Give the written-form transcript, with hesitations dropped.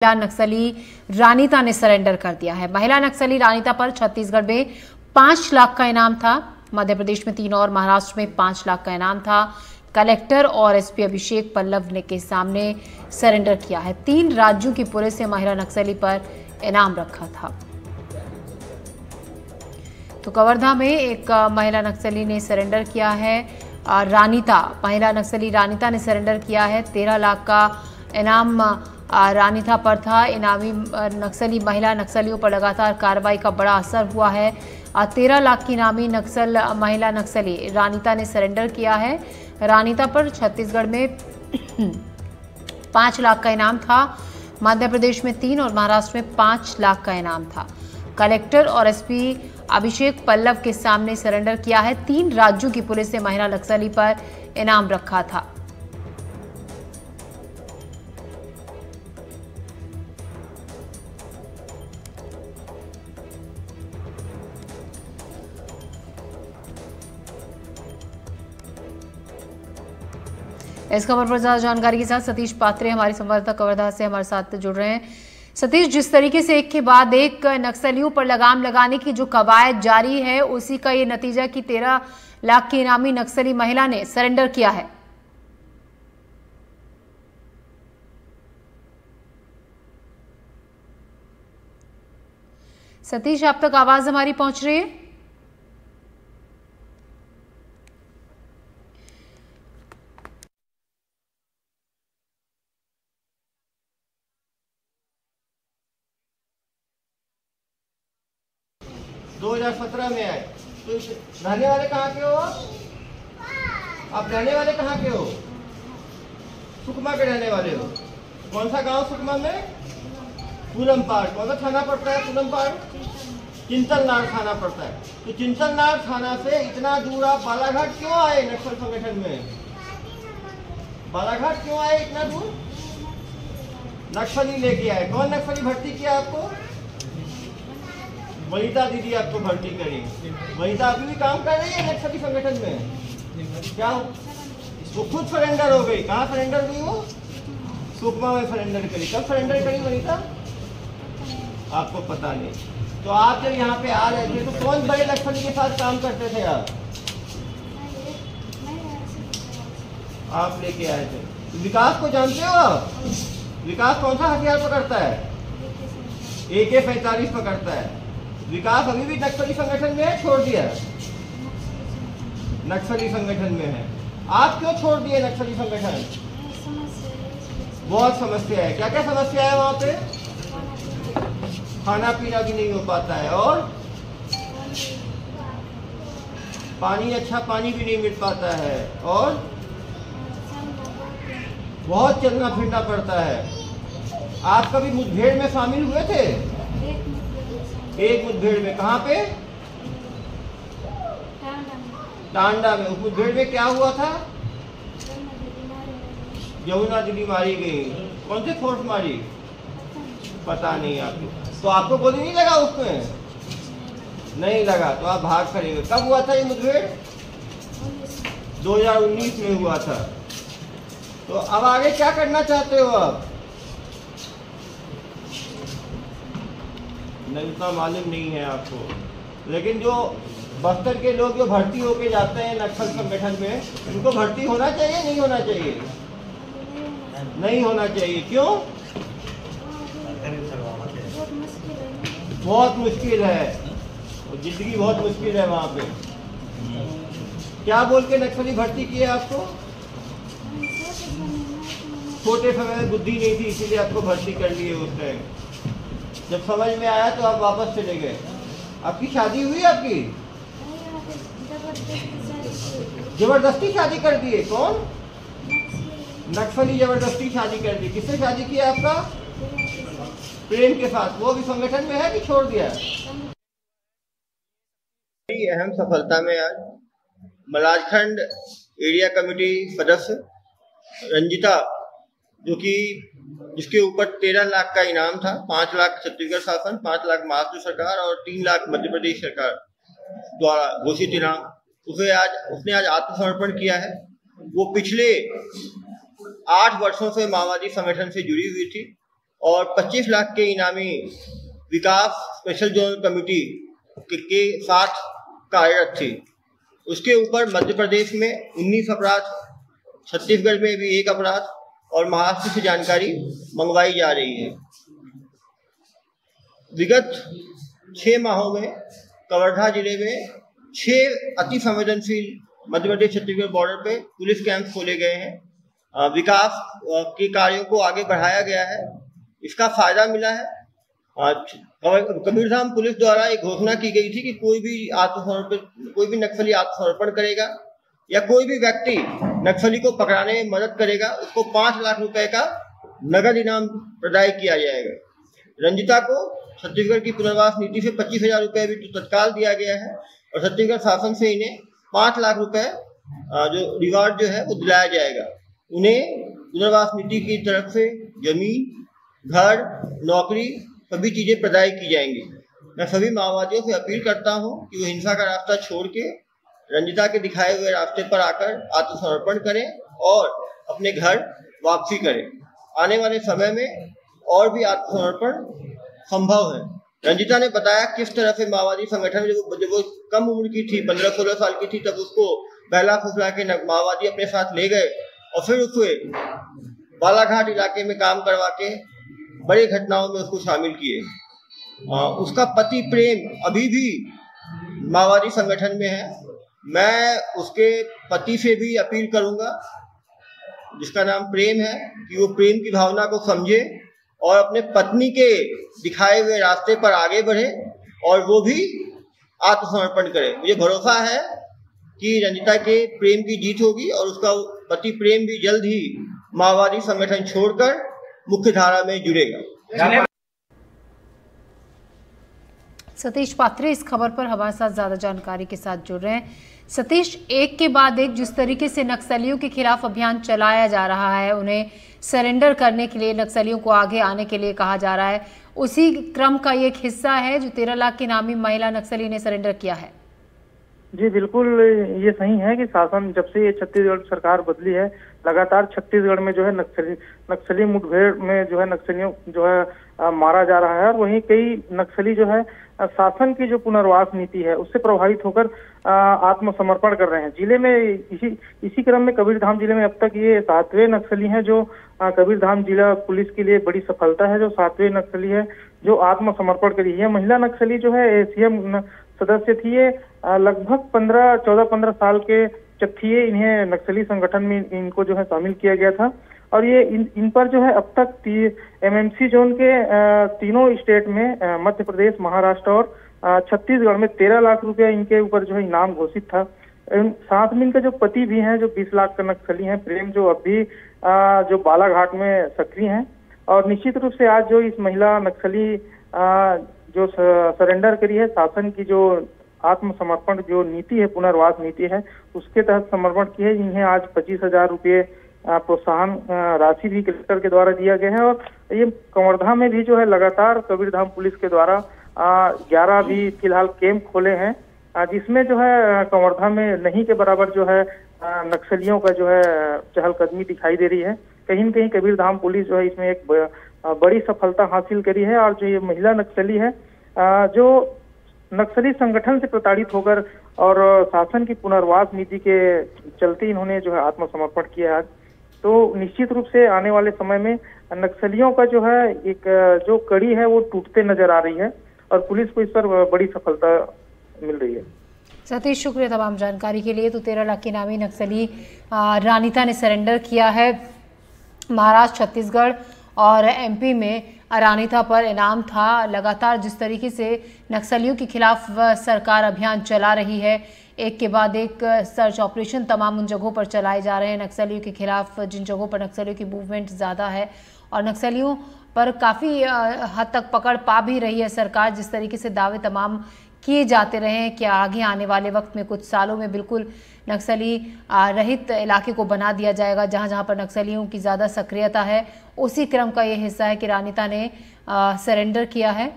महिला नक्सली रानीता ने सरेंडर कर दिया है। महिला नक्सली रानीता पर छत्तीसगढ़ में 5 लाख का इनाम था, मध्य प्रदेश में 3 और महाराष्ट्र में 5 लाख का इनाम था। कलेक्टर और एसपी अभिषेक पल्लव ने के सामने सरेंडर किया है। 3 राज्यों की पुलिस ने महिला नक्सली पर इनाम रखा था। तो कवर्धा में एक महिला नक्सली ने सरेंडर किया है। महिला नक्सली रानीता ने सरेंडर किया है। 13 लाख का इनाम रानीता पर था। इनामी नक्सली महिला नक्सलियों पर लगातार कार्रवाई का बड़ा असर हुआ है। 13 लाख की इनामी महिला नक्सली रानीता ने सरेंडर किया है। रानीता पर छत्तीसगढ़ में 5 लाख का इनाम था, मध्य प्रदेश में 3 और महाराष्ट्र में 5 लाख का इनाम था। कलेक्टर और एसपी अभिषेक पल्लव के सामने सरेंडर किया है। 3 राज्यों की पुलिस ने महिला नक्सली पर इनाम रखा था। इस खबर पर ज्यादा जानकारी के साथ सतीश पात्रे हमारे संवाददाता कवर्धा से हमारे साथ जुड़ रहे हैं। सतीश, जिस तरीके से एक के बाद एक नक्सलियों पर लगाम लगाने की जो कवायद जारी है, उसी का ये नतीजा कि 13 लाख की इनामी नक्सली महिला ने सरेंडर किया है। सतीश, आप तक आवाज हमारी पहुंच रही है? दो 2017 में आए। तो रहने वाले कहाँ के हो आप रहने वाले कहाँ के हो? सुकमा के रहने वाले हो। कौन सा गांव सुकमा में? पूलमपाड़। कौन सा थाना पड़ता है पूलमपाड़? चिंतलनार थाना पड़ता है। तो चिंतलनार थाना से इतना दूर आप बालाघाट क्यों आए नक्सल संगठन में? बालाघाट क्यों आए इतना दूर? नक्सली लेके आए। कौन नक्सली भर्ती किया आपको? वनिता दीदी आपको भर्ती करी। वनिता अभी भी काम कर रही है नक्सली संगठन में। क्या वो खुद सरेंडर हो गई? कहाँ सरेंडर हुई वो? सुकमा में सरेंडर करी। कब सरेंडर करी वनिता? आपको पता नहीं। तो आप जब यहाँ पे आ रहे थे तो कौन बड़े नक्सली के साथ काम करते थे आप लेके आए थे? विकास को जानते हो आप? विकास कौन सा हथियार पकड़ता है? AK-47 पकड़ता है। विकास अभी भी नक्सली संगठन में है? छोड़ दिया? नक्सली संगठन में है। आप क्यों छोड़ दिए नक्सली संगठन? बहुत समस्या है। क्या क्या समस्या है वहां पे? खाना पीना भी नहीं हो पाता है और पानी, अच्छा पानी भी नहीं मिल पाता है और बहुत चलना फिरना पड़ता है। आप कभी मुठभेड़ में शामिल हुए थे? एक मुठभेड़ में। कहाँ पे? टांडा में। उस मुठभेड़ में क्या हुआ था? यमुना दीदी मारी गई। कौन से फोर्स मारी? पता नहीं आपको। तो आपको गोली नहीं लगा उसमें? नहीं लगा तो आप भाग खड़े हुए। कब हुआ था ये मुठभेड़? 2019 में हुआ था। तो अब आगे क्या करना चाहते हो आप? नहीं, उतना मालूम नहीं है आपको। लेकिन जो बस्तर के लोग जो भर्ती होके जाते हैं नक्सल संगठन में, उनको भर्ती होना चाहिए नहीं होना चाहिए? नहीं होना चाहिए। क्यों? बहुत मुश्किल है, जिंदगी बहुत मुश्किल है वहाँ पे। क्या बोल के नक्सली भर्ती किए आपको? छोटे समय में बुद्धि नहीं थी इसीलिए आपको भर्ती कर लिए उस टाइम। जब समझ में आया तो आप वापस चले गए। आपकी शादी हुई? आपकी जबरदस्ती शादी कर दिए? कौन? नक्सली जबरदस्ती शादी कर दी। किससे शादी की आपका? प्रेम के साथ। वो भी संगठन में है कि छोड़ दिया? अहम सफलता में आज मलाजखंड एरिया कमेटी सदस्य रंजिता, जो कि जिसके ऊपर 13 लाख का इनाम था, 5 लाख छत्तीसगढ़ शासन, 5 लाख महाराष्ट्र सरकार और 3 लाख मध्य प्रदेश सरकार द्वारा घोषित इनाम, उसने आज आत्मसमर्पण किया है। वो पिछले 8 वर्षों से माओवादी संगठन से जुड़ी हुई थी और 25 लाख के इनामी विकास स्पेशल जोनल कमेटी के साथ कार्यरत थी। उसके ऊपर मध्य प्रदेश में 19 अपराध, छत्तीसगढ़ में भी 1 अपराध और महाराष्ट्र से जानकारी मंगवाई जा रही है। विगत 6 माहों में कवर्धा जिले में 6 अति संवेदनशील मध्य प्रदेश छत्तीसगढ़ बॉर्डर पे पुलिस कैंप खोले गए हैं। विकास के कार्यों को आगे बढ़ाया गया है। इसका फायदा मिला है। कबीरधाम पुलिस द्वारा एक घोषणा की गई थी कि कोई भी नक्सली आत्मसमर्पण करेगा या कोई भी व्यक्ति नक्सली को पकड़ाने में मदद करेगा, उसको 5 लाख रुपए का नगद इनाम प्रदान किया जाएगा। रंजिता को छत्तीसगढ़ की पुनर्वास नीति से 25,000 रुपए भी तत्काल दिया गया है और छत्तीसगढ़ शासन से इन्हें 5 लाख रुपए जो रिवार्ड जो है वो दिलाया जाएगा। उन्हें पुनर्वास नीति की तरफ से जमीन, घर, नौकरी सभी चीजें प्रदान की जाएंगी। मैं सभी माओवादियों से अपील करता हूं कि वो हिंसा का रास्ता छोड़ के रंजिता के दिखाए हुए रास्ते पर आकर आत्मसमर्पण करें और अपने घर वापसी करें। आने वाले समय में और भी आत्मसमर्पण संभव है। रंजिता ने बताया किस तरह से माओवादी संगठन जब वो कम उम्र की थी, 15-16 साल की थी, तब उसको बहला फुसला के माओवादी अपने साथ ले गए और फिर उसे बालाघाट इलाके में काम करवा के बड़ी घटनाओं में उसको शामिल किए। उसका पति प्रेम अभी भी माओवादी संगठन में है। मैं उसके पति से भी अपील करूंगा, जिसका नाम प्रेम है, कि वो प्रेम की भावना को समझे और अपने पत्नी के दिखाए हुए रास्ते पर आगे बढ़े और वो भी आत्मसमर्पण करे। मुझे भरोसा है कि रंजिता के प्रेम की जीत होगी और उसका पति प्रेम भी जल्द ही माओवादी संगठन छोड़कर मुख्य धारा में जुड़ेगा। सतीश पात्रे इस खबर पर हमारे साथ ज्यादा जानकारी के साथ जुड़ रहे हैं। सतीश, एक के बाद एक जिस तरीके से नक्सलियों के खिलाफ अभियान चलाया जा रहा है, उन्हें सरेंडर करने के लिए, नक्सलियों को आगे आने के लिए कहा जा रहा है, उसी क्रम का एक हिस्सा है जो 13 लाख के नामी महिला नक्सली ने सरेंडर किया है। जी बिल्कुल, ये सही है कि शासन जब से ये छत्तीसगढ़ सरकार बदली है, लगातार छत्तीसगढ़ में जो है नक्सली मुठभेड़ में जो है नक्सलियों जो है मारा जा रहा है और वहीं कई नक्सली जो है शासन की जो पुनर्वास नीति है उससे प्रभावित होकर आत्मसमर्पण कर रहे हैं। जिले में इसी क्रम में कबीरधाम जिले में अब तक ये 7वें नक्सली हैं जो कबीरधाम जिला पुलिस के लिए बड़ी सफलता है। जो 7वें नक्सली है जो आत्मसमर्पण करी है। महिला नक्सली जो है एसीएम सदस्य थी। ये लगभग 14-15 साल के जब थी, इन्हें नक्सली संगठन में इनको जो है शामिल किया गया था और ये इन पर जो है अब तक एमएमसी जोन के तीनों स्टेट में मध्य प्रदेश, महाराष्ट्र और छत्तीसगढ़ में 13 लाख रुपया इनके ऊपर जो है इनाम घोषित था। साथ में इनके जो पति भी हैं जो 20 लाख का नक्सली हैं, प्रेम, जो अभी जो बालाघाट में सक्रिय हैं। और निश्चित रूप से आज जो इस महिला नक्सली जो सरेंडर करी है, शासन की जो आत्मसमर्पण जो नीति है, पुनर्वास नीति है, उसके तहत समर्पण की है। इन्हें आज 25,000 रुपये प्रोत्साहन राशि भी कलेक्टर के द्वारा दिया गया है। और ये कवर्धा में भी जो है लगातार कबीरधाम पुलिस के द्वारा 11 भी फिलहाल कैंप खोले हैं, जिसमें जो है कवर्धा में नहीं के बराबर जो है नक्सलियों का जो है चहलकदमी दिखाई दे रही है। कहीं न कहीं कबीरधाम पुलिस जो है इसमें एक बड़ी सफलता हासिल करी है। और जो ये महिला नक्सली है जो नक्सली संगठन से प्रताड़ित होकर और शासन की पुनर्वास नीति के चलते इन्होंने जो है आत्मसमर्पण किया है। तो निश्चित रूप से आने वाले समय में नक्सलियों का जो है एक जो कड़ी है वो टूटते नजर आ रही है और पुलिस को इस पर बड़ी सफलता मिल रही है। सतीश, शुक्रिया तमाम जानकारी के लिए। तो 13 लाख की नामी नक्सली रानीता ने सरेंडर किया है। महाराष्ट्र, छत्तीसगढ़ और एमपी में रानीता पर इनाम था। लगातार जिस तरीके से नक्सलियों के खिलाफ सरकार अभियान चला रही है, एक के बाद एक सर्च ऑपरेशन तमाम उन जगहों पर चलाए जा रहे हैं नक्सलियों के खिलाफ जिन जगहों पर नक्सलियों की मूवमेंट ज़्यादा है और नक्सलियों पर काफ़ी हद तक पकड़ पा भी रही है सरकार। जिस तरीके से दावे तमाम किए जाते रहे हैं कि आगे आने वाले वक्त में कुछ सालों में बिल्कुल नक्सली रहित इलाके को बना दिया जाएगा, जहां जहां पर नक्सलियों की ज़्यादा सक्रियता है। उसी क्रम का ये हिस्सा है कि रानीता ने सरेंडर किया है।